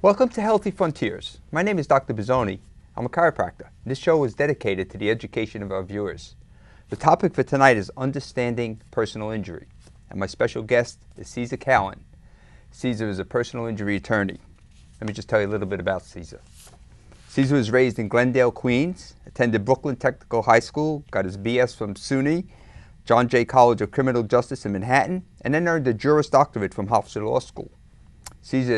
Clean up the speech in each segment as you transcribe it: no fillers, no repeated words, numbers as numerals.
Welcome to Healthy Frontiers. My name is Dr. Bizzoni. I'm a chiropractor. This show is dedicated to the education of our viewers. The topic for tonight is understanding personal injury. And my special guest is Cesar Callan. Cesar is a personal injury attorney. Let me just tell you a little bit about Cesar. Cesar was raised in Glendale, Queens, attended Brooklyn Technical High School, got his BS from SUNY, John Jay College of Criminal Justice in Manhattan, and then earned a Juris Doctorate from Hofstra Law School. Cesar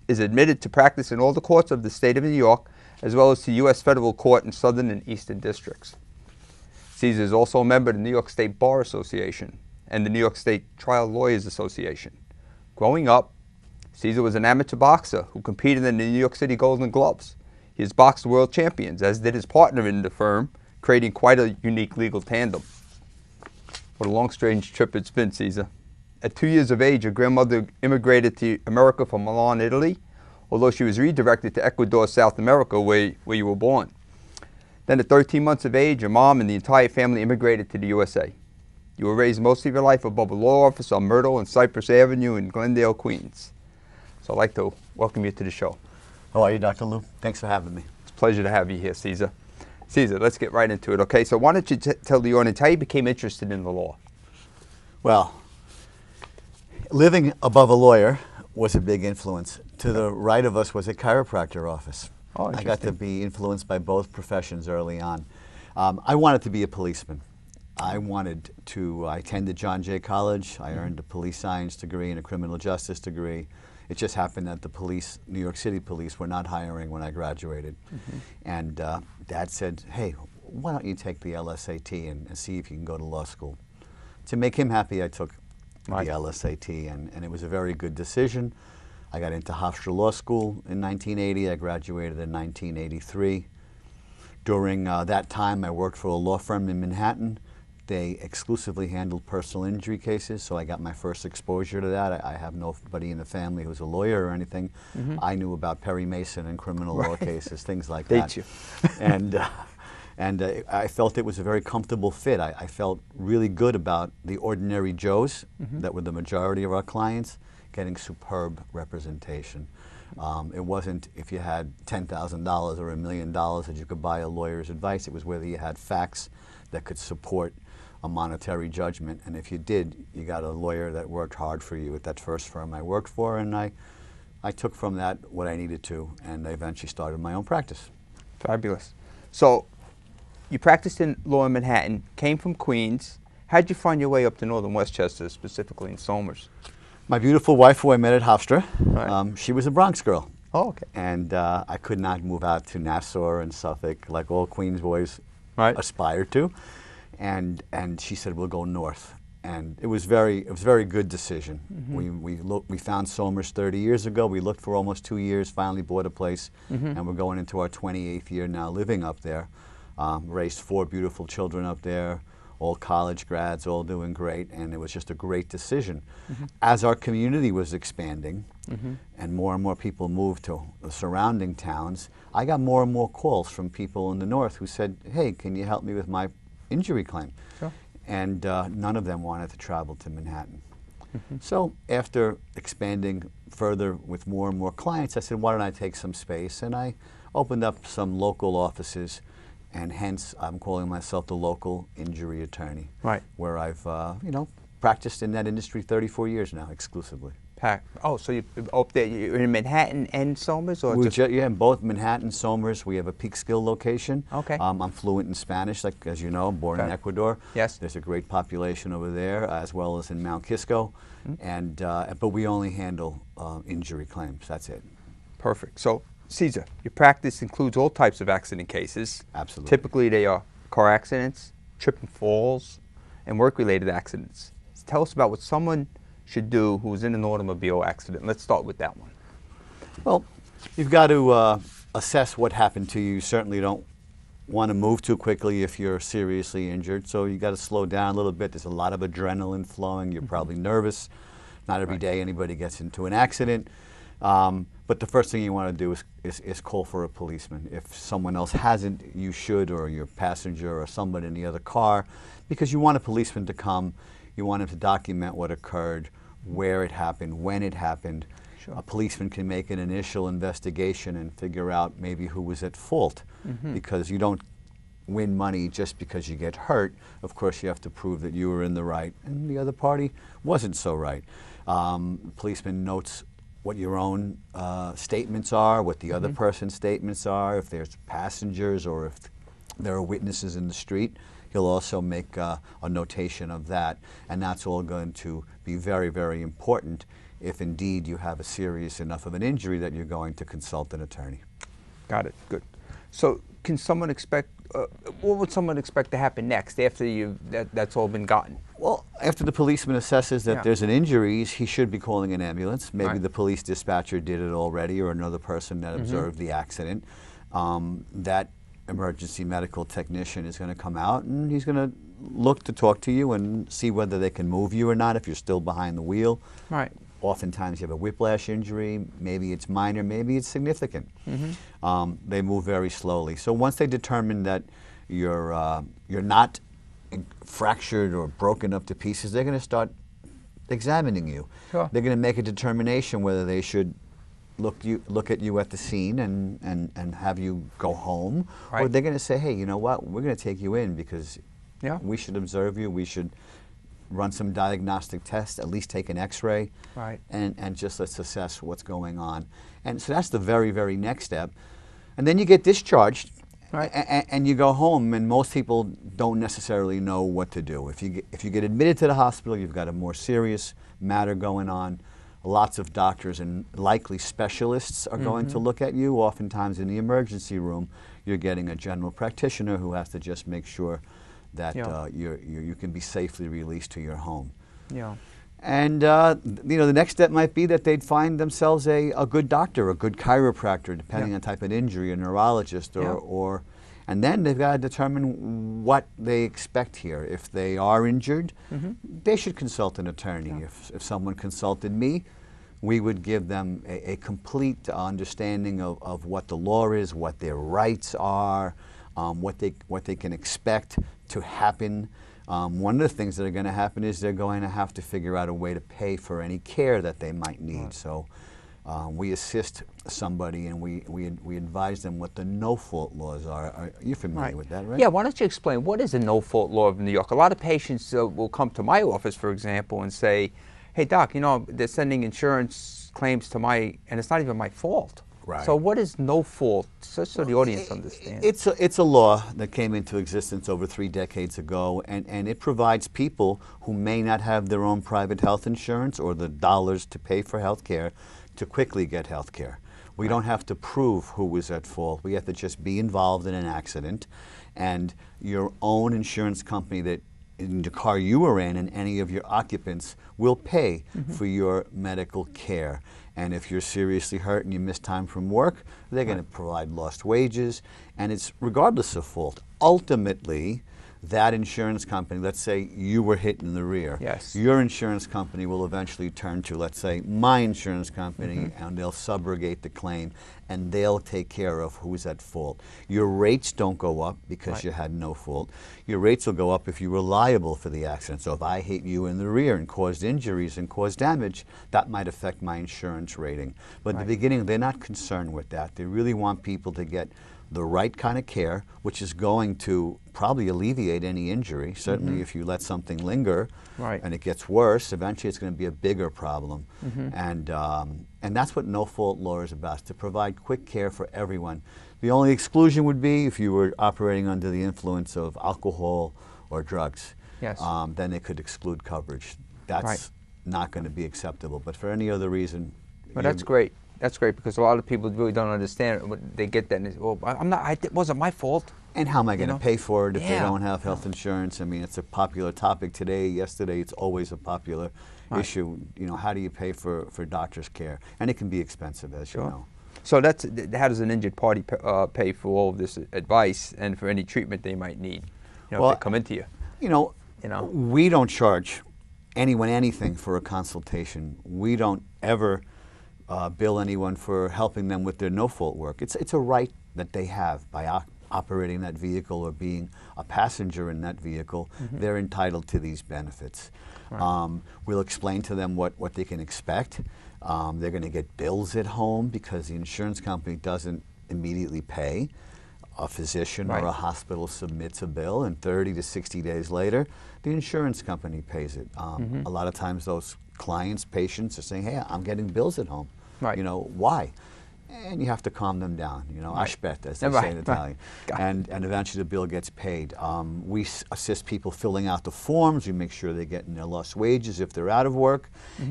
is admitted to practice in all the courts of the state of New York, as well as to U.S. Federal Court in Southern and Eastern Districts. Cesar is also a member of the New York State Bar Association and the New York State Trial Lawyers Association. Growing up, Cesar was an amateur boxer who competed in the New York City Golden Gloves. He has boxed world champions, as did his partner in the firm, creating quite a unique legal tandem. What a long, strange trip it's been, Cesar. At 2 years of age, your grandmother immigrated to America from Milan, Italy, although she was redirected to Ecuador, South America, where you were born. Then at 13 months of age, your mom and the entire family immigrated to the USA. You were raised most of your life above a law office on Myrtle and Cypress Avenue in Glendale, Queens. So I'd like to welcome you to the show. How are you, Dr. Lou? Thanks for having me. It's a pleasure to have you here, Cesar. Cesar, let's get right into it, okay? So why don't you tell the audience how you became interested in the law? Well, living above a lawyer was a big influence. To the right of us was a chiropractor office. Oh, I got to be influenced by both professions early on. I wanted to be a policeman. I attended John Jay College. I earned a police science degree and a criminal justice degree. It just happened that the police, New York City police, were not hiring when I graduated. And Dad said, hey, why don't you take the LSAT and see if you can go to law school? To make him happy, I took the LSAT, and it was a very good decision. I got into Hofstra Law School in 1980. I graduated in 1983. During that time, I worked for a law firm in Manhattan. They exclusively handled personal injury cases, so I got my first exposure to that. I have nobody in the family who's a lawyer or anything. I knew about Perry Mason and criminal law cases, things like that. Date you. And I felt it was a very comfortable fit. I felt really good about the ordinary Joes that were the majority of our clients getting superb representation. It wasn't if you had $10,000 or $1 million that you could buy a lawyer's advice. It was whether you had facts that could support a monetary judgment. And if you did, you got a lawyer that worked hard for you at that first firm I worked for. And I took from that what I needed to, and I eventually started my own practice. Fabulous. So you practiced in law in Manhattan, came from Queens. How'd you find your way up to northern Westchester, specifically in Somers? My beautiful wife, who I met at Hofstra, Right. she was a Bronx girl. Oh, okay. And I could not move out to Nassau and Suffolk like all Queens boys Right. aspire to. And she said, we'll go north. And it was very good decision. We found Somers 30 years ago. We looked for almost 2 years, finally bought a place, and we're going into our 28th year now living up there. Raised 4 beautiful children up there, all college grads, all doing great, and it was just a great decision. As our community was expanding and more people moved to the surrounding towns, I got more and more calls from people in the north who said, hey, can you help me with my injury claim? Sure. And none of them wanted to travel to Manhattan. So after expanding further with more and more clients, I said, why don't I take some space? And I opened up some local offices, and hence I'm calling myself the local injury attorney. Right. Where I've practiced in that industry 34 years now exclusively. Oh, so you're in Manhattan and Somers, or Yeah, in both Manhattan, Somers. We have a Peekskill location. Okay. I'm fluent in Spanish, like as you know, born in Ecuador. Yes. There's a great population over there, as well as in Mount Kisco, but we only handle injury claims. That's it. Perfect. So, Cesar, your practice includes all types of accident cases. Absolutely. Typically, they are car accidents, trip and falls, and work-related accidents. Tell us about what someone should do who was in an automobile accident. Let's start with that one. Well, you've got to assess what happened to you. You certainly don't want to move too quickly if you're seriously injured, so you got to slow down a little bit. There's a lot of adrenaline flowing. You're probably nervous. Not every day anybody gets into an accident. But the first thing you want to do is call for a policeman. If someone else hasn't, you should, or your passenger or somebody in the other car, because you want a policeman to come. You want him to document what occurred, where it happened, when it happened, Sure. A policeman can make an initial investigation and figure out maybe who was at fault, because you don't win money just because you get hurt. Of course, you have to prove that you were in the right and the other party wasn't so right. Policeman notes what your own statements are, what the other person's statements are, if there's passengers or if there are witnesses in the street. He'll also make a notation of that, and that's all going to be very, very important if indeed you have a serious enough of an injury that you're going to consult an attorney. Got it. Good. So can someone expect, what would someone expect to happen next after that's all been gotten? Well, after the policeman assesses that there's an injury, he should be calling an ambulance. Maybe the police dispatcher did it already, or another person that observed the accident. That emergency medical technician is going to come out, and he's going to look to talk to you and see whether they can move you or not if you're still behind the wheel. Right. Oftentimes you have a whiplash injury. Maybe it's minor, maybe it's significant. They move very slowly. So once they determine that you're not fractured or broken up to pieces, they're going to start examining you. Sure. They're going to make a determination whether they should look at you at the scene and have you go home, or they're going to say, hey, you know what, we're going to take you in because we should observe you, we should run some diagnostic tests, at least take an x-ray, and just let's assess what's going on. And so that's the very, very next step. And then you get discharged, and you go home, and most people don't necessarily know what to do. If you get admitted to the hospital, you've got a more serious matter going on. Lots of doctors and likely specialists are going to look at you. Oftentimes in the emergency room, you're getting a general practitioner who has to just make sure that you can be safely released to your home. And the next step might be that they'd find themselves a good doctor, a good chiropractor, depending on type of injury, a neurologist, and then they've got to determine what they expect here. If they are injured, they should consult an attorney. If someone consulted me, we would give them a complete understanding of what the law is, what their rights are, what they can expect to happen. One of the things that are going to happen is they're going to have to figure out a way to pay for any care that they might need. So we assist somebody, and we advise them what the no-fault laws are. Are you familiar with that, right? Yeah, why don't you explain, what is the no-fault law of New York? A lot of patients will come to my office, for example, and say, hey, doc, you know, they're sending insurance claims to and it's not even my fault. Right. So what is no fault, so the audience understands? It's a law that came into existence over 3 decades ago, and it provides people who may not have their own private health insurance or the dollars to pay for health care to quickly get health care. We don't have to prove who was at fault. We have to just be involved in an accident, and your own insurance company that in the car you were in and any of your occupants will pay for your medical care. And if you're seriously hurt and you miss time from work, they're going to provide lost wages, and it's regardless of fault. Ultimately, that insurance company, let's say you were hit in the rear, your insurance company will eventually turn to, let's say, my insurance company, and they'll subrogate the claim, and they'll take care of who's at fault. Your rates don't go up because you had no fault. Your rates will go up if you were liable for the accident. So if I hit you in the rear and caused injuries and caused damage, that might affect my insurance rating. But at the beginning, they're not concerned with that. They really want people to get the right kind of care, which is going to probably alleviate any injury. Certainly if you let something linger and it gets worse, eventually it's going to be a bigger problem. And that's what no-fault law is about, to provide quick care for everyone. The only exclusion would be if you were operating under the influence of alcohol or drugs. Then they could exclude coverage. That's not going to be acceptable. But for any other reason... Well, that's great. That's great, because a lot of people really don't understand it. They get that and they say, well, it wasn't my fault. And how am I going to pay for it if they don't have health insurance? I mean, it's a popular topic today. Yesterday, it's always a popular issue. You know, how do you pay for doctor's care? And it can be expensive, as you know. So how does an injured party pay for all of this advice and for any treatment they might need, if they come into you? You know, we don't charge anyone anything for a consultation. We don't ever bill anyone for helping them with their no-fault work. It's a right that they have by operating that vehicle or being a passenger in that vehicle, they're entitled to these benefits. Right. We'll explain to them what they can expect. They're going to get bills at home because the insurance company doesn't immediately pay. A physician or a hospital submits a bill, and 30 to 60 days later, the insurance company pays it. A lot of times those clients, patients are saying, hey, I'm getting bills at home. Right. You know, why? And you have to calm them down, you know, ashpet, as they say in Italian. And eventually the bill gets paid. We assist people filling out the forms. We make sure they're getting their lost wages if they're out of work.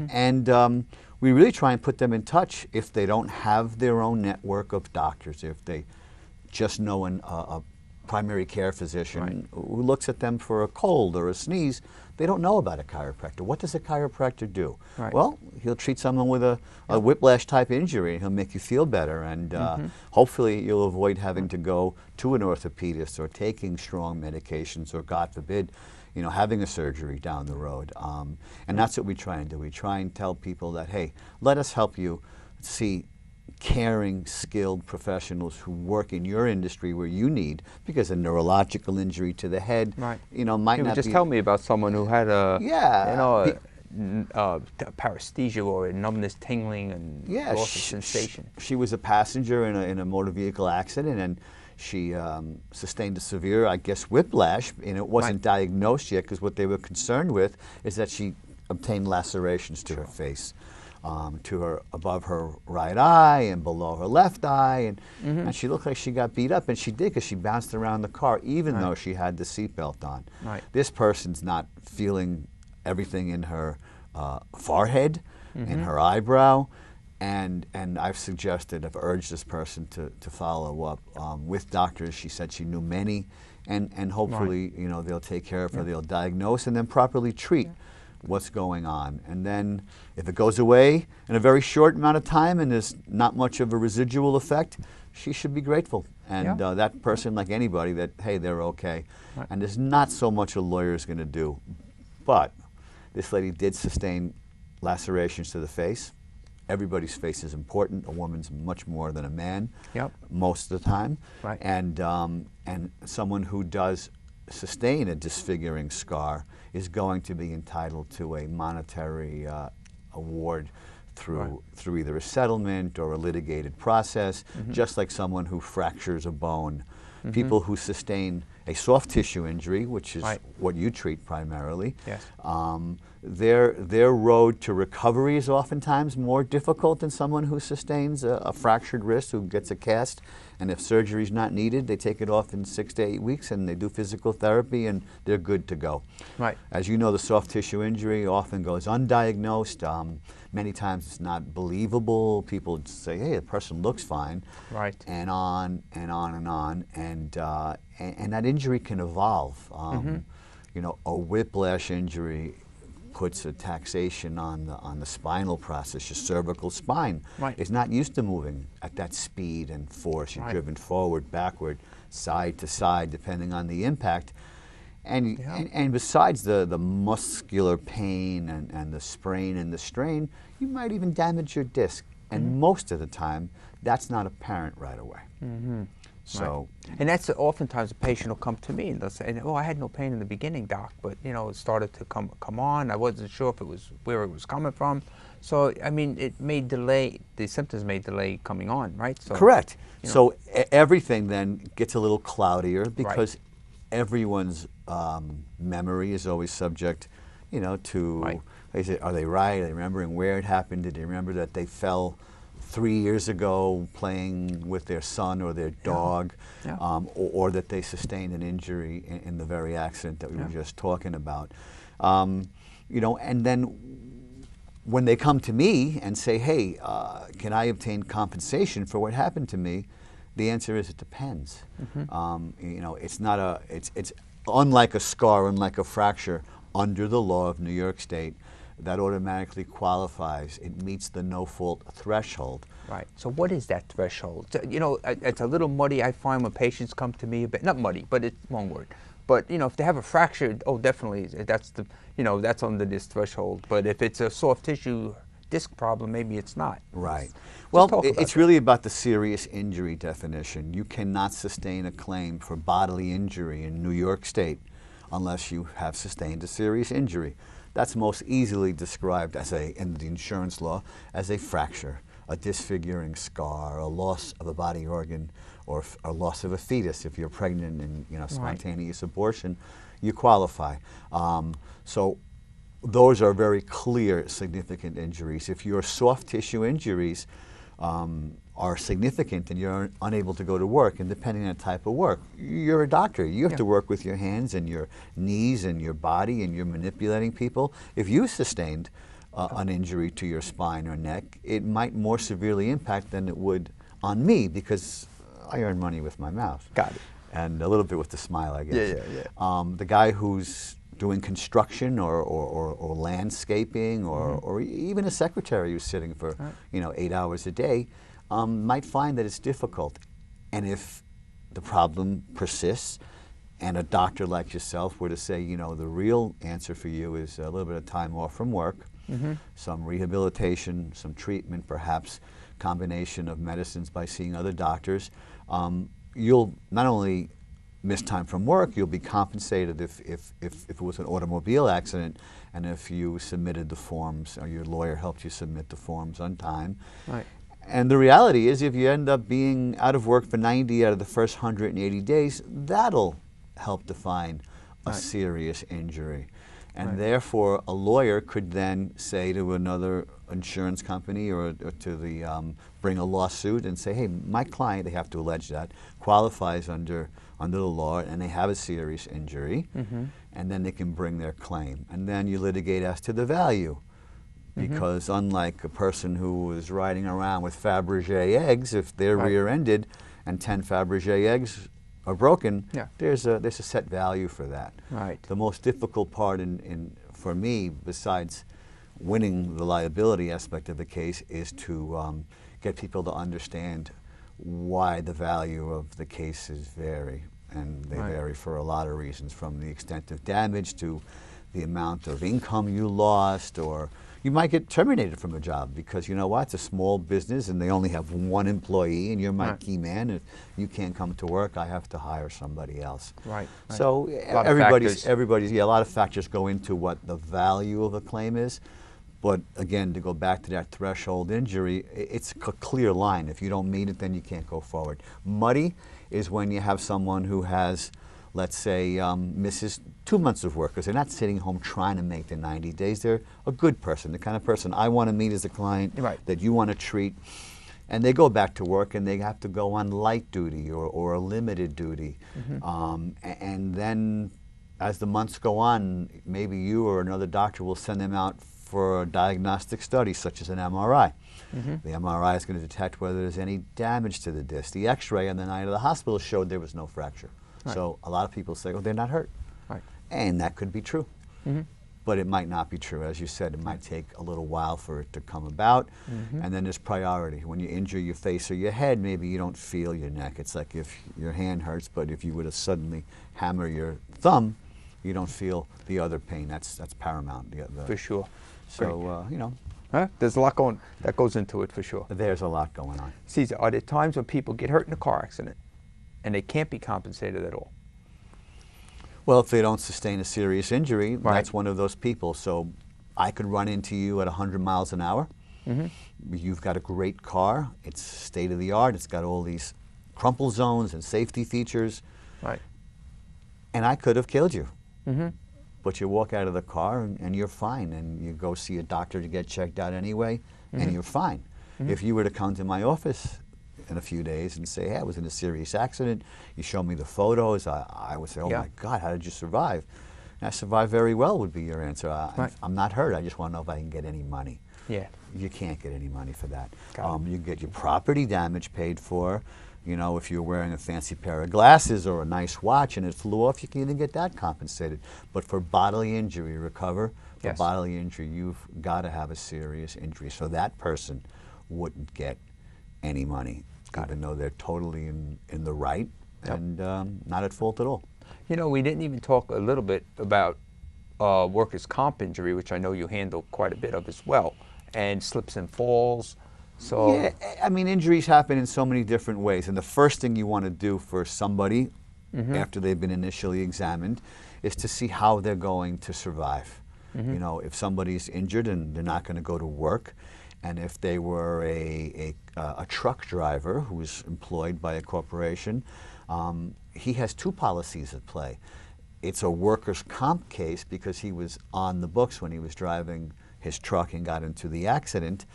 And we really try and put them in touch if they don't have their own network of doctors, if they just know a primary care physician who looks at them for a cold or a sneeze. They don't know about a chiropractor. What does a chiropractor do? Right. Well, he'll treat someone with a whiplash type injury. He'll make you feel better, and hopefully you'll avoid having to go to an orthopedist or taking strong medications, or God forbid, you know, having a surgery down the road. And that's what we try and do. We try and tell people that, hey, let us help you see caring, skilled professionals who work in your industry where you need, because a neurological injury to the head, you know, might not just be. tell me about someone who had a, you know, paresthesia or numbness, tingling, and loss of sensation. She was a passenger in a motor vehicle accident, and she sustained a severe, I guess, whiplash, and it wasn't diagnosed yet, because what they were concerned with is that she obtained lacerations to her face. To her, above her right eye and below her left eye, and she looked like she got beat up, and she did, because she bounced around the car even though she had the seatbelt on. This person's not feeling everything in her forehead, in her eyebrow, and I've suggested, I've urged this person to follow up with doctors. She said she knew many, and hopefully you know, they'll take care of her, they'll diagnose and then properly treat what's going on. And then if it goes away in a very short amount of time and there's not much of a residual effect, she should be grateful. And that person, like anybody, that, hey, they're okay. And there's not so much a lawyer's going to do. But this lady did sustain lacerations to the face. Everybody's face is important. A woman's much more than a man most of the time. And someone who does sustain a disfiguring scar is going to be entitled to a monetary award through either a settlement or a litigated process, just like someone who fractures a bone. People who sustain a soft tissue injury, which is what you treat primarily, their road to recovery is oftentimes more difficult than someone who sustains a fractured wrist, who gets a cast, and if surgery is not needed, they take it off in 6 to 8 weeks, and they do physical therapy, and they're good to go. As you know, the soft tissue injury often goes undiagnosed. Many times it's not believable. People say, hey, the person looks fine, and on and on and on, and that injury can evolve. You know, a whiplash injury puts a taxation on the spinal process. Your cervical spine is not used to moving at that speed and force. You're driven forward, backward, side to side, depending on the impact. And besides the muscular pain and the sprain and the strain, you might even damage your disc. And most of the time, that's not apparent right away. So, and that's oftentimes a patient will come to me and they'll say, "Oh, I had no pain in the beginning, doc, but you know, it started to come on. I wasn't sure if it was where it was coming from." So, I mean, it may delay, the symptoms may delay coming on, right? So, correct. You know, so everything then gets a little cloudier, because everyone's memory is always subject, you know, to are they right? Are they remembering where it happened? Did they remember that they fell 3 years ago playing with their son or their dog, or that they sustained an injury in the very accident that we were just talking about? You know, and then when they come to me and say, hey, can I obtain compensation for what happened to me? The answer is it depends. You know, it's not it's unlike a scar, unlike a fracture, under the law of New York State, that automatically qualifies. It meets the no-fault threshold. So what is that threshold? So, you know, it's a little muddy, I find, when patients come to me, but not muddy, but it's wrong word. But, you know, if they have a fracture, oh, definitely, that's the, you know, that's under this threshold. But if it's a soft tissue disc problem, maybe it's not. Right. Let's Well, talk about it's that. really about the serious injury definition. You cannot sustain a claim for bodily injury in New York State unless you have sustained a serious injury. That's most easily described as in the insurance law as a fracture, a disfiguring scar, a loss of a body organ, or a loss of a fetus. If you're pregnant and spontaneous abortion, you qualify. So those are very clear, significant injuries. If your soft tissue injuries are significant and you're unable to go to work, and depending on the type of work, you're a doctor. You have to work with your hands and your knees and your body, and you're manipulating people. If you sustained an injury to your spine or neck, it might more severely impact than it would on me, because I earn money with my mouth. Got it. And a little bit with the smile, I guess. Yeah. The guy who's doing construction or landscaping or even a secretary who's sitting for 8 hours a day might find that it's difficult. And if the problem persists and a doctor like yourself were to say, the real answer for you is a little bit of time off from work, some rehabilitation, some treatment, perhaps combination of medicines by seeing other doctors, you'll not only miss time from work, you'll be compensated if it was an automobile accident and if you submitted the forms or your lawyer helped you submit the forms on time. Right. And the reality is, if you end up being out of work for 90 out of the first 180 days, that'll help define a serious injury. And therefore, a lawyer could then say to another insurance company or to the bring a lawsuit and say, hey, my client, they have to allege that, qualifies under the law and they have a serious injury, and then they can bring their claim. And then you litigate as to the value, because unlike a person who is riding around with Fabergé eggs, if they're rear-ended and 10 Fabergé eggs are broken, there's a set value for that. Right. The most difficult part for me, besides winning the liability aspect of the case, is to get people to understand why the value of the cases vary. And they vary for a lot of reasons, from the extent of damage to the amount of income you lost, or you might get terminated from a job because, it's a small business and they only have one employee and you're my key man. If you can't come to work, I have to hire somebody else. Right. So everybody's, a lot of factors go into what the value of a claim is. But again, to go back to that threshold injury, it's a clear line. If you don't meet it, then you can't go forward. Muddy is when you have someone who has, let's say, misses 2 months of work because they're not sitting home trying to make the 90 days. They're a good person, the kind of person I want to meet as a client, that you want to treat. And they go back to work and they have to go on light duty or a limited duty. And then as the months go on, maybe you or another doctor will send them out for a diagnostic study, such as an MRI. The MRI is going to detect whether there's any damage to the disc. The X-ray on the night of the hospital showed there was no fracture. So a lot of people say, well, they're not hurt. And that could be true. But it might not be true. As you said, it might take a little while for it to come about. And then there's priority. When you injure your face or your head, maybe you don't feel your neck. It's like if your hand hurts, but if you were to suddenly hammer your thumb, you don't feel the other pain. That's paramount. For sure. So, there's a lot that goes into it, for sure. There's a lot going on. Cesar, are there times when people get hurt in a car accident and they can't be compensated at all? Well, if they don't sustain a serious injury, that's one of those people. So I could run into you at 100 miles an hour. You've got a great car. It's state-of-the-art. It's got all these crumple zones and safety features. And I could have killed you. But you walk out of the car and you're fine, and you go see a doctor to get checked out anyway, and you're fine. If you were to come to my office in a few days and say, hey, I was in a serious accident, you show me the photos, I would say, oh my God, how did you survive? And I survived very well would be your answer. I'm not hurt, I just want to know if I can get any money. You can't get any money for that. You get your property damage paid for. If you're wearing a fancy pair of glasses or a nice watch and it flew off, you can even get that compensated. But for bodily injury, recover, for bodily injury, you've got to have a serious injury. So that person wouldn't get any money, even though they're totally in the right and not at fault at all. We didn't even talk a little bit about workers' comp injury, which I know you handle quite a bit of as well. and slips and falls. So yeah, I mean, injuries happen in so many different ways, and the first thing you want to do for somebody after they've been initially examined is to see how they're going to survive. You know, if somebody's injured and they're not going to go to work, and if they were a truck driver who's employed by a corporation, he has two policies at play. It's a workers' comp case because he was on the books when he was driving his truck and got into the accident,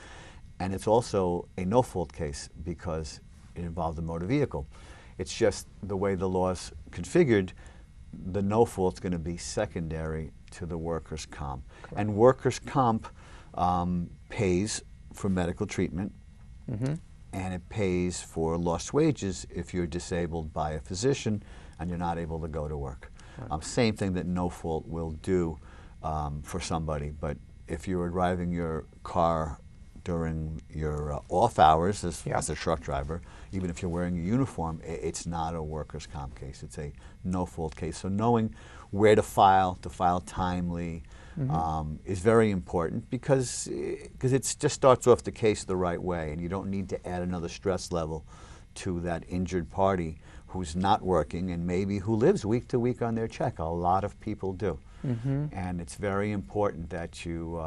and it's also a no-fault case because it involved a motor vehicle. It's just the way the law's configured, the no-fault's going to be secondary to the workers' comp. Correct. And workers' comp pays for medical treatment, and it pays for lost wages if you're disabled by a physician and you're not able to go to work. Right. Same thing that no-fault will do for somebody, but if you were driving your car during your off hours as a truck driver, even if you're wearing a uniform, it's not a workers' comp case. It's a no-fault case. So knowing where to file timely, is very important because it just starts off the case the right way, and you don't need to add another stress level to that injured party who's not working and maybe who lives week to week on their check. A lot of people do. And it's very important that you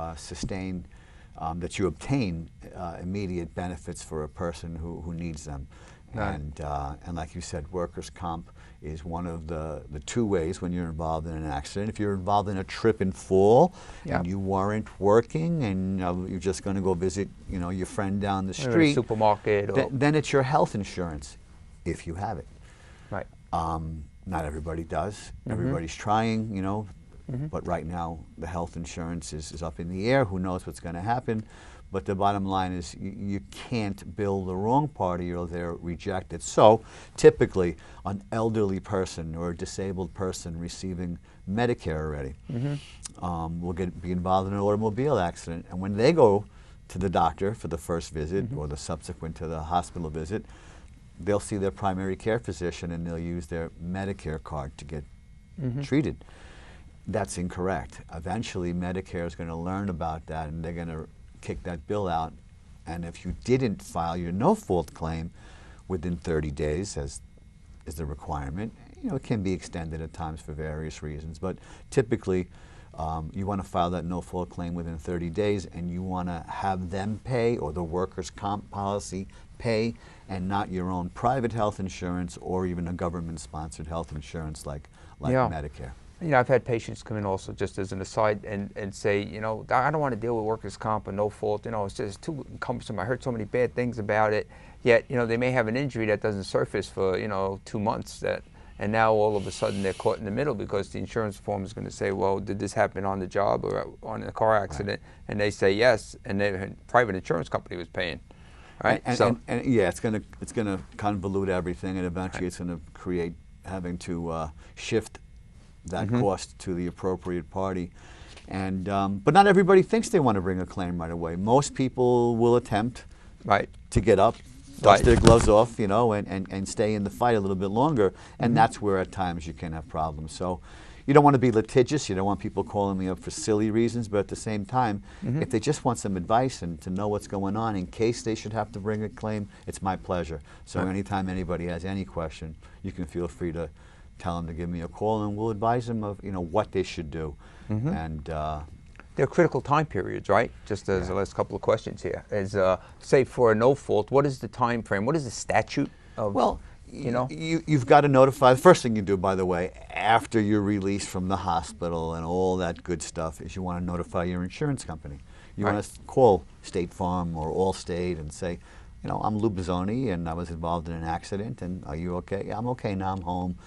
that you obtain immediate benefits for a person who needs them. Right. And like you said, workers' comp is one of the two ways when you're involved in an accident. If you're involved in a trip and fall and you weren't working and you're just going to go visit your friend down the street, supermarket, then it's your health insurance if you have it. Right. Not everybody does. Everybody's trying, but right now the health insurance is up in the air. Who knows what's going to happen? But the bottom line is you can't bill the wrong party or they're rejected. So typically an elderly person or a disabled person receiving Medicare already will be involved in an automobile accident. And when they go to the doctor for the first visit or the subsequent to the hospital visit, they'll see their primary care physician and they'll use their Medicare card to get treated. That's incorrect. Eventually Medicare is going to learn about that and they're going to kick that bill out, and if you didn't file your no-fault claim within 30 days as is the requirement, it can be extended at times for various reasons, but typically you want to file that no-fault claim within 30 days and you want to have them pay or the workers' comp policy pay and not your own private health insurance or even a government-sponsored health insurance like Medicare. I've had patients come in also, just as an aside, and say, I don't want to deal with workers' comp and no fault. It's just too cumbersome. I heard so many bad things about it. Yet, they may have an injury that doesn't surface for 2 months, and now all of a sudden they're caught in the middle because the insurance form is going to say, well, did this happen on the job or on a car accident? Right. And they say yes, and the private insurance company was paying. Right. And it's going to convolute everything, and eventually it's going to create having to shift that cost to the appropriate party. And but not everybody thinks they want to bring a claim right away. Most people will attempt to get up, dust their gloves off, and stay in the fight a little bit longer. And that's where at times you can have problems. So you don't want to be litigious. You don't want people calling me up for silly reasons. But at the same time, if they just want some advice and to know what's going on in case they should have to bring a claim, it's my pleasure. So anytime anybody has any question, you can feel free to tell them to give me a call, and we'll advise them of what they should do. And there are critical time periods, right? Just as the last couple of questions here. As say for a no fault, what is the time frame? What is the statute of? Well, you've got to notify. The first thing you do, by the way, after you're released from the hospital and all that good stuff, is you want to notify your insurance company. You want to call State Farm or Allstate and say, I'm Lou Bizzoni and I was involved in an accident, and are you okay? Yeah, I'm okay now. I'm home.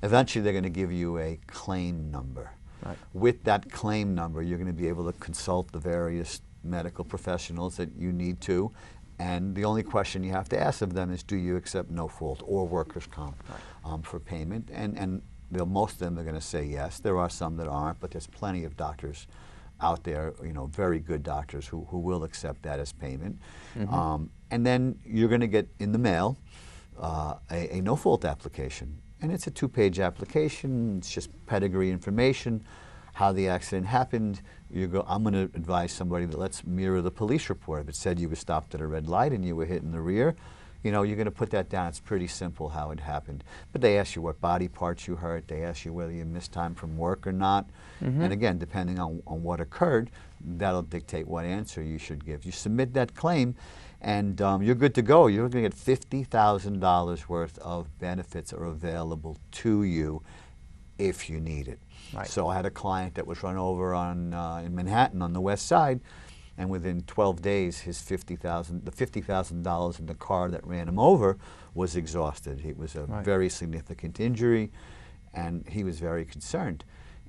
Eventually, they're going to give you a claim number. Right. With that claim number, you're going to be able to consult the various medical professionals that you need to, and the only question you have to ask of them is, do you accept no fault or workers' comp for payment? And most of them are going to say yes. There are some that aren't, but there's plenty of doctors out there, very good doctors who will accept that as payment. And then you're going to get in the mail a no fault application. And it's a 2-page application. It's just pedigree information. how the accident happened. You go, I'm going to advise somebody that let's mirror the police report. If it said you were stopped at a red light and you were hit in the rear, you know, you're going to put that down. It's pretty simple how it happened. But they ask you what body parts you hurt. They ask you whether you missed time from work or not. And again, depending on what occurred, that'll dictate what answer you should give. You submit that claim, and you're good to go. You're going to get $50,000 worth of benefits are available to you if you need it. Right. So I had a client that was run over on in Manhattan on the west side, and within 12 days, the $50,000 in the car that ran him over was exhausted. It was a very significant injury, and he was very concerned.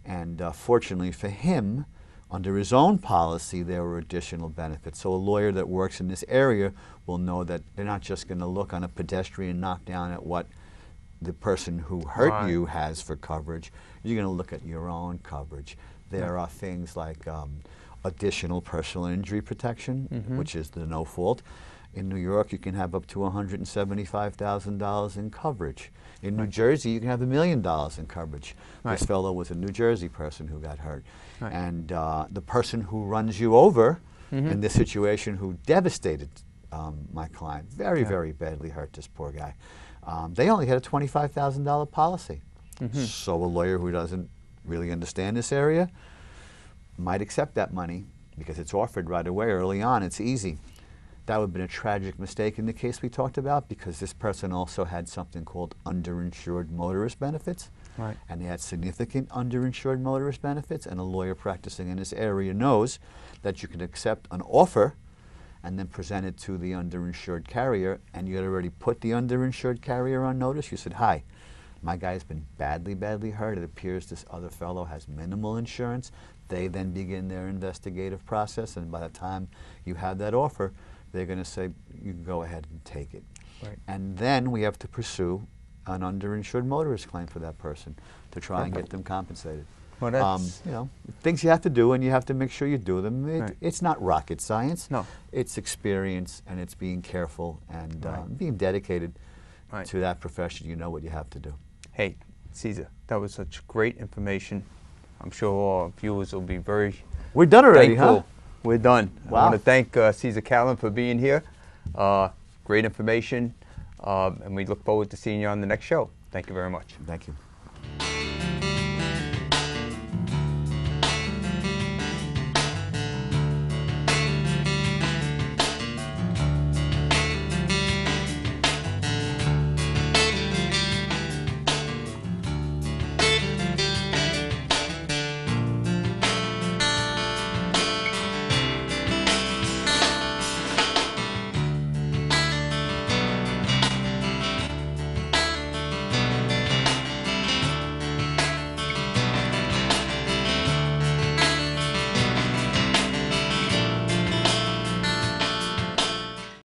And fortunately for him, under his own policy, there were additional benefits. So a lawyer that works in this area will know that they're not just going to look on a pedestrian knockdown at what the person who hurt you has for coverage. You're going to look at your own coverage. There are things like additional personal injury protection, which is the no fault. In New York, you can have up to $175,000 in coverage. In New Jersey, you can have $1 million in coverage. This fellow was a New Jersey person who got hurt. And the person who runs you over in this situation who devastated my client, very badly hurt this poor guy, they only had a $25,000 policy. So a lawyer who doesn't really understand this area might accept that money because it's offered right away early on. It's easy. That would have been a tragic mistake in the case we talked about, because this person also had something called underinsured motorist benefits. And they had significant underinsured motorist benefits, and a lawyer practicing in this area knows that you can accept an offer and then present it to the underinsured carrier, and you had already put the underinsured carrier on notice. You said, hi, my guy's been badly hurt. It appears this other fellow has minimal insurance. They then begin their investigative process, and by the time you have that offer, they're going to say, you can go ahead and take it. And then we have to pursue an underinsured motorist claim for that person to try and get them compensated. Well, that's you know, things you have to do, and you have to make sure you do them. It's not rocket science. No. It's experience, and it's being careful and being dedicated to that profession. You know what you have to do. Hey, Cesar, that was such great information. I'm sure all our viewers will be very We're done already, thankful. huh? We're done. Wow. I want to thank Cesar Callan for being here. Great information, and we look forward to seeing you on the next show. Thank you very much. Thank you.